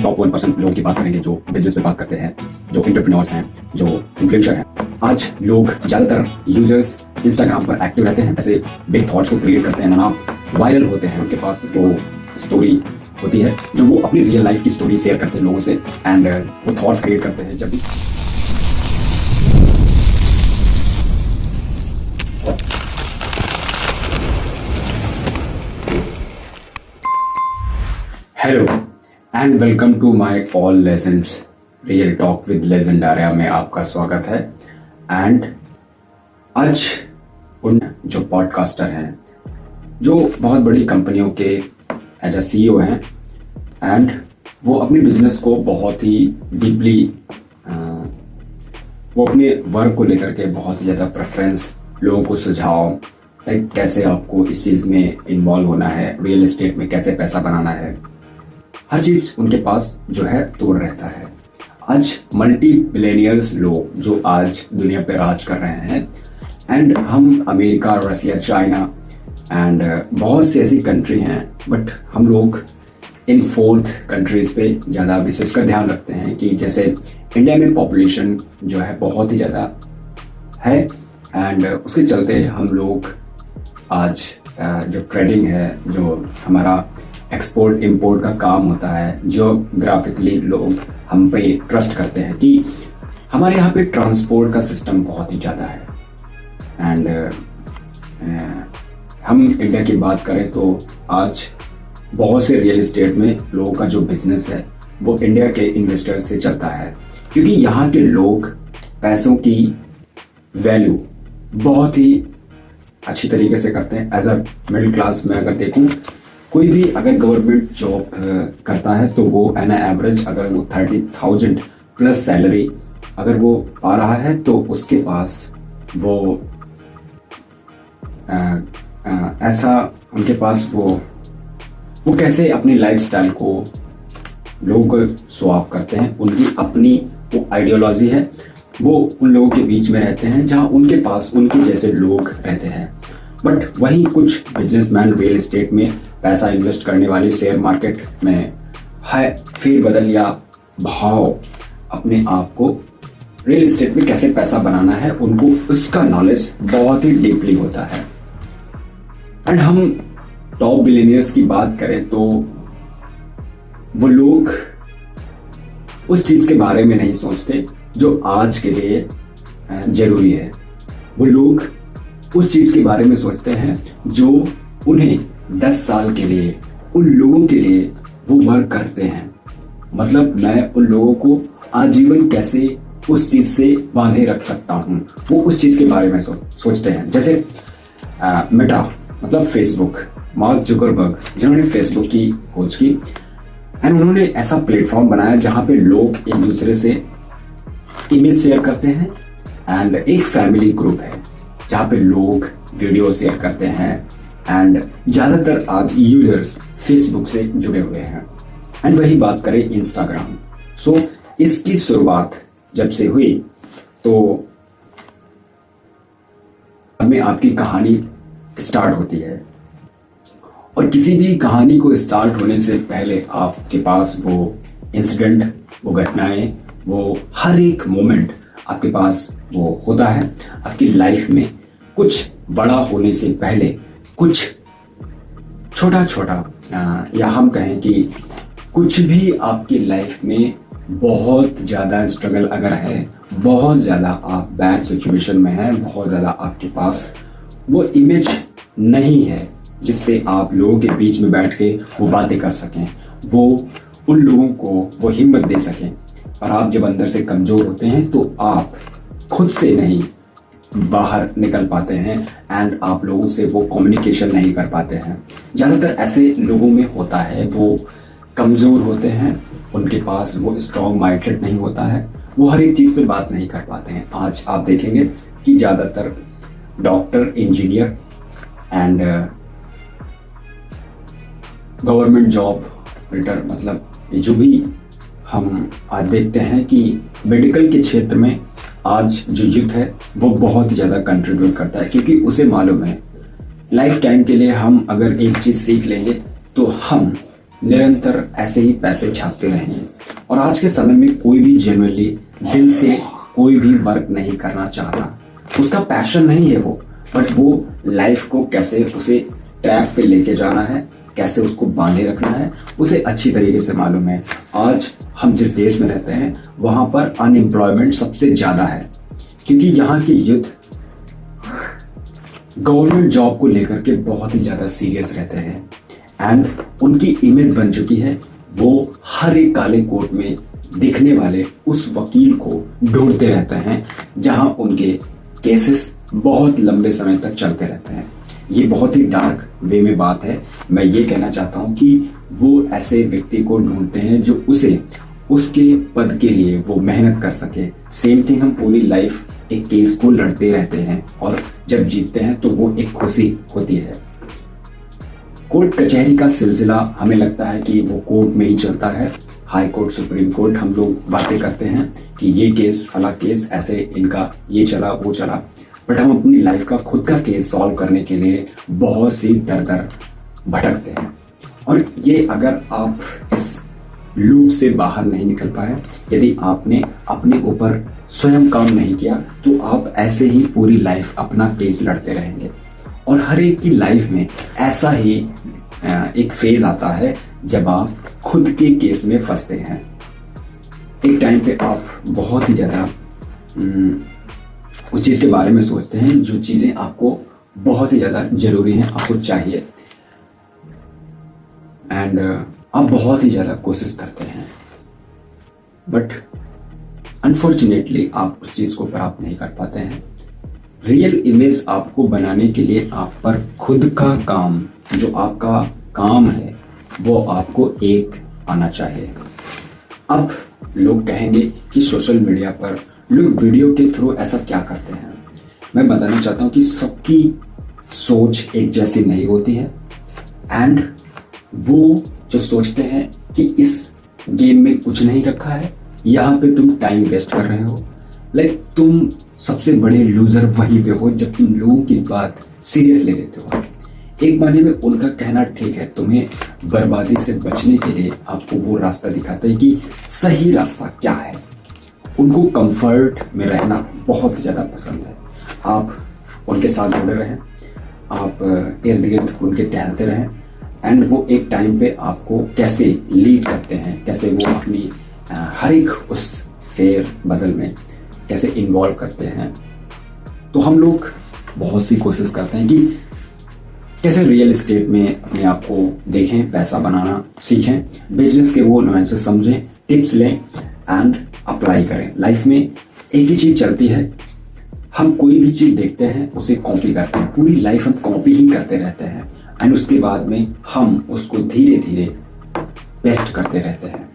Top 1% लोगों की बात करेंगे जो बिजनेस पे बात करते हैं, जो एंटरप्रेन्योर्स हैं, जो इन्फ्लुएंसर हैं। आज लोग ज़्यादातर यूजर्स इंस्टाग्राम पर एक्टिव रहते हैं, ऐसे बिग थॉट्स को क्रिएट करते हैं, ना वायरल होते हैं। उनके पास वो स्टोरी होती है जो वो अपनी रियल लाइफ की स्टोरी शेयर करते हैं लोगों से, एंड वो थॉट्स क्रिएट करते हैं। जब भी hello and welcome to my all legends real talk with Legendaria में आपका स्वागत है। एंड आज उन जो पॉडकास्टर हैं, जो बहुत बड़ी कंपनियों के एज अ CEO हैं, एंड वो अपने बिजनेस को बहुत ही डीपली वो अपने वर्क को लेकर के बहुत ही ज़्यादा प्रेफरेंस लोगों को सुझाव, लाइक कैसे आपको इस चीज़ में इन्वॉल्व होना है, रियल एस्टेट में कैसे पैसा बनाना है, हर चीज़ उनके पास जो है तोड़ रहता है। आज मल्टी बिलियनियर्स लोग जो आज दुनिया पे राज कर रहे हैं, एंड हम अमेरिका, रसिया, चाइना एंड बहुत सी ऐसी कंट्री हैं, बट हम लोग इन 4th कंट्रीज़ पे ज़्यादा विशेषकर ध्यान रखते हैं कि जैसे इंडिया में पॉपुलेशन जो है बहुत ही ज़्यादा है, एंड उसके चलते हम लोग आज जो ट्रेडिंग है, जो हमारा एक्सपोर्ट इंपोर्ट का काम होता है, जियोग्राफिकली लोग हम पे ट्रस्ट करते हैं कि हमारे यहाँ पे ट्रांसपोर्ट का सिस्टम बहुत ही ज़्यादा है। एंड हम इंडिया की बात करें तो आज बहुत से रियल एस्टेट में लोगों का जो बिजनेस है वो इंडिया के इन्वेस्टर से चलता है, क्योंकि यहाँ के लोग पैसों की वैल्यू बहुत ही अच्छी तरीके से करते हैं। एज अ मिडिल क्लास में अगर देखूँ, कोई भी अगर गवर्नमेंट जॉब करता है तो वो एन एवरेज अगर वो 30,000 प्लस सैलरी अगर वो पा रहा है तो उसके पास वो ऐसा उनके पास वो कैसे अपनी लाइफस्टाइल को लोगों को शो ऑफ करते हैं। उनकी अपनी वो आइडियोलॉजी है, वो उन लोगों के बीच में रहते हैं जहाँ उनके पास उनके जैसे लोग रहते हैं। बट वहीं कुछ बिजनेसमैन रियल एस्टेट में पैसा इन्वेस्ट करने वाले, शेयर मार्केट में है फिर बदल या भाव अपने आप को रियल एस्टेट में कैसे पैसा बनाना है, उनको उसका नॉलेज बहुत ही डीपली होता है। एंड हम टॉप बिलियनियर्स की बात करें तो वो लोग उस चीज़ के बारे में नहीं सोचते जो आज के लिए जरूरी है। वो लोग उस चीज़ के बारे में सोचते हैं जो उन्हें 10 साल के लिए उन लोगों के लिए वो वर्क करते हैं। मतलब मैं उन लोगों को आजीवन कैसे उस चीज़ से बांधे रख सकता हूँ, वो उस चीज़ के बारे में सोचते हैं। जैसे मेटा मतलब फेसबुक, मार्क जुकरबर्ग जिन्होंने फेसबुक की खोज की, एंड उन्होंने ऐसा प्लेटफॉर्म बनाया जहाँ पे लोग एक दूसरे से इमेज शेयर करते हैं, एंड एक फैमिली ग्रुप है जहाँ पे लोग वीडियो शेयर करते हैं, एंड ज़्यादातर आज यूजर्स फेसबुक से जुड़े हुए हैं। एंड वही बात करें इंस्टाग्राम, सो इसकी शुरुआत जब से हुई तो हमें आपकी कहानी स्टार्ट होती है, और किसी भी कहानी को स्टार्ट होने से पहले आपके पास वो इंसिडेंट, वो घटनाएं, वो हर एक मोमेंट आपके पास वो होता है। आपकी लाइफ में कुछ बड़ा होने से पहले कुछ छोटा छोटा या हम कहें कि कुछ भी आपकी लाइफ में बहुत ज़्यादा स्ट्रगल अगर है, बहुत ज़्यादा आप बैड सिचुएशन में हैं, बहुत ज़्यादा आपके पास वो इमेज नहीं है जिससे आप लोगों के बीच में बैठ के वो बातें कर सकें, वो उन लोगों को वो हिम्मत दे सकें। और आप जब अंदर से कमज़ोर होते हैं तो आप खुद से नहीं बाहर निकल पाते हैं, एंड आप लोगों से वो कम्युनिकेशन नहीं कर पाते हैं। ज़्यादातर ऐसे लोगों में होता है, वो कमज़ोर होते हैं, उनके पास वो स्ट्रॉन्ग माइंडसेट नहीं होता है, वो हर एक चीज़ पे बात नहीं कर पाते हैं। आज आप देखेंगे कि ज़्यादातर doctor, engineer and government job holder, मतलब जो भी हम आज देखते हैं कि मेडिकल के क्षेत्र में आज जो युद्ध है वो बहुत ही ज़्यादा कंट्रीब्यूट करता है, क्योंकि उसे मालूम है लाइफ टाइम के लिए हम अगर एक चीज़ सीख लेंगे तो हम निरंतर ऐसे ही पैसे छापते रहेंगे। और आज के समय में कोई भी जेन्युइनली दिल से कोई भी वर्क नहीं करना चाहता, उसका पैशन नहीं है वो, बट वो लाइफ को कैसे उसे ट्रैक पे लेके जाना है, कैसे उसको बांधे रखना है, उसे अच्छी तरीके से मालूम है। आज हम जिस देश में रहते हैं वहां पर अनएम्प्लॉयमेंट सबसे ज्यादा है, क्योंकि यहाँ की युद्ध गवर्नमेंट जॉब को लेकर के बहुत ही ज्यादा सीरियस रहते हैं। एंड उनकी इमेज बन चुकी है, वो हर एक काले कोट में दिखने वाले उस वकील को ढूंढते रहते हैं जहां उनके केसेस बहुत लंबे समय तक चलते रहते हैं। ये बहुत ही डार्क वे में बात है। मैं ये कहना चाहता हूँ कि वो ऐसे व्यक्ति को ढूंढते हैं जो उसे उसके पद के लिए वो मेहनत कर सके। सेम थिंग हम पूरी लाइफ एक केस को लड़ते रहते हैं और जब जीतते हैं तो वो एक खुशी होती है। कोर्ट कचहरी का सिलसिला हमें लगता है कि वो कोर्ट में ही चलता है, हाई कोर्ट, सुप्रीम कोर्ट। हम लोग बातें करते हैं कि ये केस, फला केस, ऐसे इनका ये चला वो चला, बट हम अपनी लाइफ का खुद का केस सॉल्व करने के लिए बहुत सी दर भटकते हैं। और ये अगर आप इस लूप से बाहर नहीं निकल पाए, यदि आपने अपने ऊपर स्वयं काम नहीं किया, तो आप ऐसे ही पूरी लाइफ अपना केस लड़ते रहेंगे। और हर एक की लाइफ में ऐसा ही एक फेज आता है जब आप खुद के केस में फंसते हैं। एक टाइम पे आप बहुत ही ज़्यादा उस चीज़ के बारे में सोचते हैं जो चीज़ें आपको बहुत ही ज़्यादा ज़रूरी हैं, आपको चाहिए, एंड आप बहुत ही ज़्यादा कोशिश करते हैं, बट अनफॉर्चुनेटली आप उस चीज़ को प्राप्त नहीं कर पाते हैं। रियल इमेज आपको बनाने के लिए आप पर खुद का काम, जो आपका काम है, वो आपको एक आना चाहिए। अब लोग कहेंगे कि सोशल मीडिया पर लोग वीडियो के थ्रू ऐसा क्या करते हैं। मैं बताना चाहता हूँ कि सबकी सोच एक जैसी नहीं होती है, एंड वो जो सोचते हैं कि इस गेम में कुछ नहीं रखा है, यहाँ पे तुम टाइम वेस्ट कर रहे हो, लाइक तुम सबसे बड़े लूजर वहीं पे हो जब तुम लोगों की बात सीरियस ले लेते हो। एक मायने में उनका कहना ठीक है, तुम्हें बर्बादी से बचने के लिए आपको वो रास्ता दिखाता है कि सही रास्ता क्या है। उनको कंफर्ट में रहना बहुत ज़्यादा पसंद है। आप उनके साथ जुड़े रहें, आप इर्द गिर्द उनके टहलते रहें, एंड वो एक टाइम पे आपको कैसे लीड करते हैं, कैसे वो अपनी हर एक उस फेर बदल में कैसे इन्वॉल्व करते हैं। तो हम लोग बहुत सी कोशिश करते हैं कि कैसे रियल एस्टेट में अपने आप को देखें, पैसा बनाना सीखें, बिजनेस के वो नुआंसेस समझें, टिप्स लें एंड अप्लाई करें। लाइफ में एक ही चीज़ चलती है, हम कोई भी चीज़ देखते हैं उसे कॉपी करते हैं, पूरी लाइफ हम कॉपी ही करते रहते हैं, एंड उसके बाद में हम उसको धीरे धीरे पेस्ट करते रहते हैं।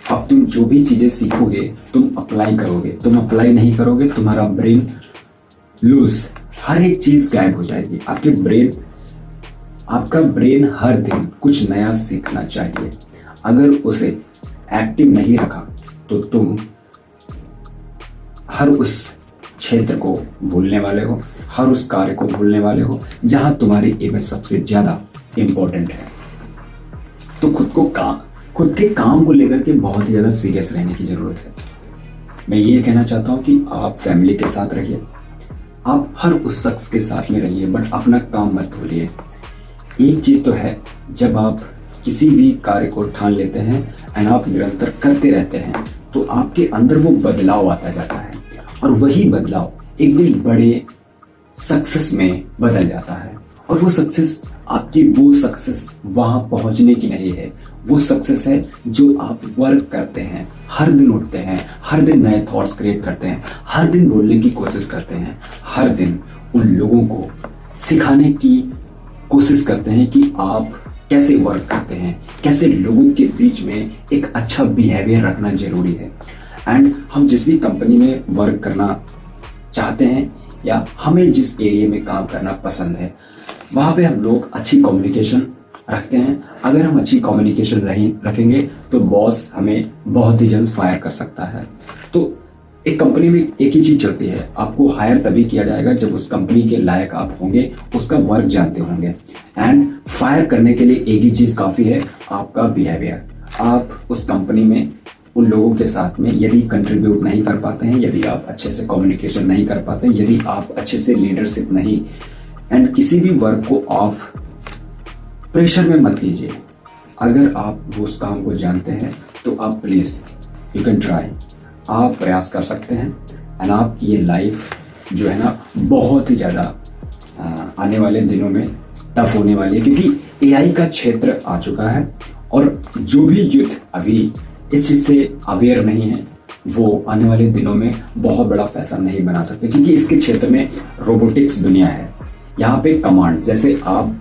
अब तुम जो भी चीज़ें सीखोगे तुम अप्लाई करोगे, तुम अप्लाई नहीं करोगे तुम्हारा ब्रेन लूज, हर एक चीज़ गायब हो जाएगी। आपका ब्रेन हर दिन कुछ नया सीखना चाहिए। अगर उसे एक्टिव नहीं रखा तो तुम हर उस क्षेत्र को भूलने वाले हो, हर उस कार्य को भूलने वाले हो जहां तुम्हारी इमेज सबसे ज्यादा इंपॉर्टेंट है। तो खुद के काम को लेकर के बहुत ही ज्यादा सीरियस रहने की जरूरत है। मैं ये कहना चाहता हूँ कि आप फैमिली के साथ रहिए, आप हर उस शख्स के साथ में रहिए, बट अपना काम मत भूलिए। एक चीज तो है, जब आप किसी भी कार्य को ठान लेते हैं एंड आप निरंतर करते रहते हैं तो आपके अंदर वो बदलाव आता जाता है, और वही बदलाव एक दिन बड़े सक्सेस में बदल जाता है। और वो सक्सेस वहां पहुंचने की नहीं है, वो सक्सेस है जो आप वर्क करते हैं, हर दिन उठते हैं, हर दिन नए थॉट्स क्रिएट करते हैं, हर दिन बोलने की कोशिश करते हैं, हर दिन उन लोगों को सिखाने की कोशिश करते हैं कि आप कैसे वर्क करते हैं, कैसे लोगों के बीच में एक अच्छा बिहेवियर रखना जरूरी है। एंड हम जिस भी कंपनी में वर्क करना चाहते हैं या हमें जिस एरिया में काम करना पसंद है, वहाँ पे हम लोग अच्छी कम्युनिकेशन रखते हैं। अगर हम अच्छी कम्युनिकेशन रखेंगे तो बॉस हमें बहुत ही जल्द फायर कर सकता है। तो एक कंपनी में एक ही चीज चलती है, आपको हायर तभी किया जाएगा जब उस कंपनी के लायक आप होंगे, उसका वर्क जानते होंगे। एंड फायर करने के लिए एक ही चीज काफी है, आपका बिहेवियर। आप उस कंपनी में उन लोगों के साथ में यदि कंट्रीब्यूट नहीं कर पाते हैं, यदि आप अच्छे से कम्युनिकेशन नहीं कर पाते, यदि आप अच्छे से लीडरशिप नहीं, एंड किसी भी वर्क को आप प्रेशर में मत कीजिए। अगर आप उस काम को जानते हैं तो आप प्लीज यू कैन ट्राई, आप प्रयास कर सकते हैं। एंड आपकी ये लाइफ जो है ना बहुत ही ज़्यादा आने वाले दिनों में टफ होने वाली है, क्योंकि एआई का क्षेत्र आ चुका है। और जो भी यूथ अभी इस चीज़ से अवेयर नहीं है वो आने वाले दिनों में बहुत बड़ा पैसा नहीं बना सकते, क्योंकि इसके क्षेत्र में रोबोटिक्स दुनिया है। यहाँ पे कमांड, जैसे आप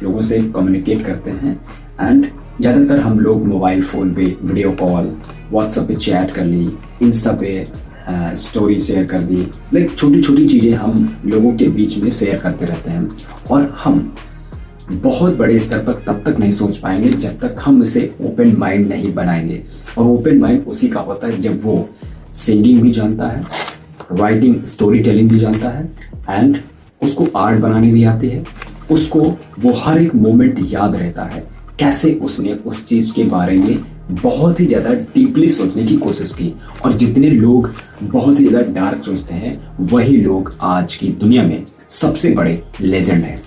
लोगों से कम्युनिकेट करते हैं, एंड ज़्यादातर हम लोग मोबाइल फ़ोन पे वीडियो कॉल, व्हाट्सएप पे चैट कर ली, इंस्टा पे स्टोरी शेयर कर दी, लाइक छोटी छोटी चीज़ें हम लोगों के बीच में शेयर करते रहते हैं। और हम बहुत बड़े स्तर पर तब तक नहीं सोच पाएंगे जब तक हम इसे ओपन माइंड नहीं बनाएंगे। और ओपन माइंड उसी का होता है जब वो सिंगिंग भी जानता है, राइटिंग स्टोरी टेलिंग भी जानता है, एंड उसको आर्ट बनाने भी आती है, उसको वो हर एक मोमेंट याद रहता है कैसे उसने उस चीज़ के बारे में बहुत ही ज़्यादा डीपली सोचने की कोशिश की। और जितने लोग बहुत ही ज़्यादा डार्क सोचते हैं वही लोग आज की दुनिया में सबसे बड़े लेजेंड हैं।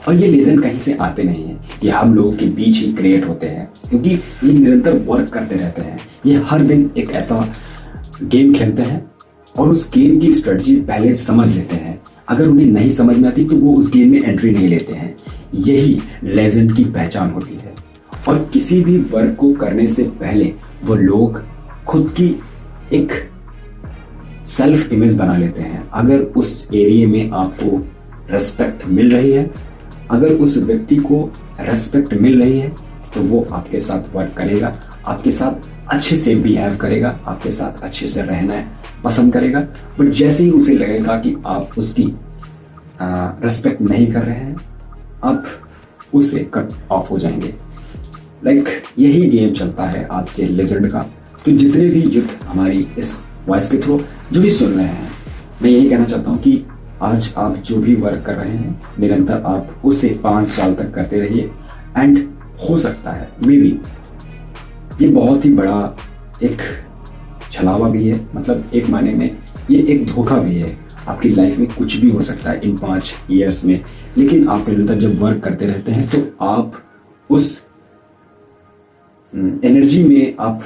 और ये लेजेंड कहीं से आते नहीं हैं, ये हम लोगों के बीच ही क्रिएट होते हैं, क्योंकि ये निरंतर वर्क करते रहते हैं। ये हर दिन एक ऐसा गेम खेलते हैं और उस गेम की स्ट्रेटजी पहले समझ लेते हैं। अगर उन्हें नहीं समझ में आती तो वो उस गेम में एंट्री नहीं लेते हैं। यही लेजेंड की पहचान होती है। और किसी भी वर्क को करने से पहले वो लोग खुद की एक सेल्फ इमेज बना लेते हैं। अगर उस एरिया में आपको रेस्पेक्ट मिल रही है, अगर उस व्यक्ति को रेस्पेक्ट मिल रही है, तो वो आपके साथ वर्क करेगा, आपके साथ अच्छे से बिहेव करेगा, आपके साथ अच्छे से रहना पसंद करेगा। बट जैसे ही उसे लगेगा कि आप उसकी रेस्पेक्ट नहीं कर रहे हैं, आप उसे कट ऑफ हो जाएंगे। लाइक यही गेम चलता है आज के लेजेंड का। तो जितने भी यूथ हमारी इस वॉइस के थ्रू जो भी सुन रहे हैं, मैं यही कहना चाहता हूँ कि आज आप जो भी वर्क कर रहे हैं निरंतर आप उसे 5 साल तक करते रहिए। एंड हो सकता है मे बी ये बहुत ही बड़ा एक छलावा भी है, मतलब एक मायने में ये एक धोखा भी है। आपकी लाइफ में कुछ भी हो सकता है इन 5 ईयर्स में, लेकिन आप निरंतर जब वर्क करते रहते हैं तो आप उस एनर्जी में आप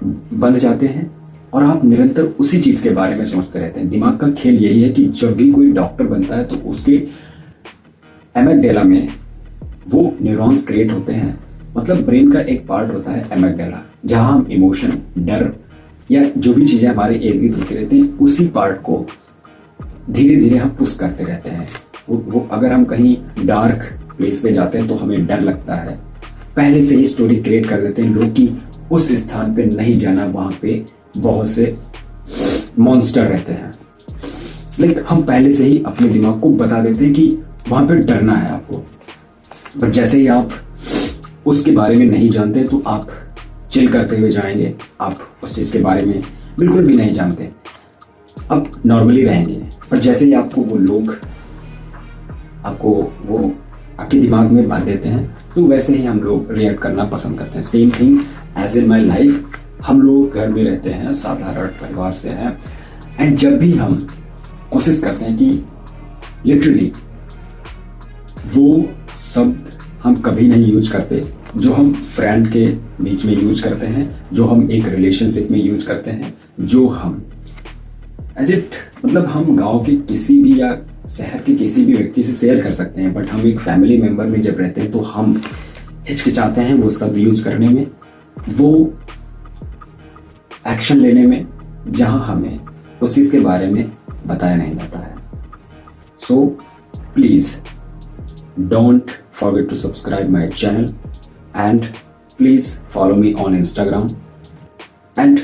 बंध जाते हैं और आप निरंतर उसी चीज़ के बारे में सोचते रहते हैं। दिमाग का खेल यही है कि जब भी कोई डॉक्टर बनता है तो उसके एमेगडाला में वो न्यूरॉन्स क्रिएट होते हैं, मतलब ब्रेन का एक पार्ट होता है एमेगडाला, जहां हम इमोशन, डर या जो भी चीज़ें हमारे इर्द गिर्द होती रहती हैं उसी पार्ट को धीरे धीरे हम पुश करते रहते हैं। वो अगर हम कहीं डार्क प्लेस पे जाते हैं तो हमें डर लगता है, पहले से ही स्टोरी क्रिएट कर देते हैं लोग कि उस स्थान पे नहीं जाना, वहां पे बहुत से मॉन्स्टर रहते हैं। लाइक हम पहले से ही अपने दिमाग को बता देते हैं कि वहां पे डरना है आपको। बट जैसे ही आप उसके बारे में नहीं जानते तो आप चिल करते हुए जाएंगे, आप उस चीज़ के बारे में बिल्कुल भी नहीं जानते, आप नॉर्मली रहेंगे। पर जैसे ही आपको वो लोग वो आपके दिमाग में भर देते हैं तो वैसे ही हम लोग रिएक्ट करना पसंद करते हैं। Same thing as in my life, हम लोग घर में रहते हैं, साधारण परिवार से हैं, एंड जब भी हम कोशिश करते हैं कि लिटरली वो शब्द हम कभी नहीं यूज करते जो हम फ्रेंड के बीच में यूज करते हैं, जो हम एक रिलेशनशिप में यूज करते हैं, जो हम एज इट मतलब हम गांव के किसी भी या शहर के किसी भी व्यक्ति से शेयर कर सकते हैं। बट हम एक फैमिली मेंबर में जब रहते हैं तो हम हिचकिचाते हैं वो शब्द यूज करने में, वो एक्शन लेने में, जहां हमें उस चीज के बारे में बताया नहीं जाता है। So please don't forget to subscribe my channel and please follow me on Instagram and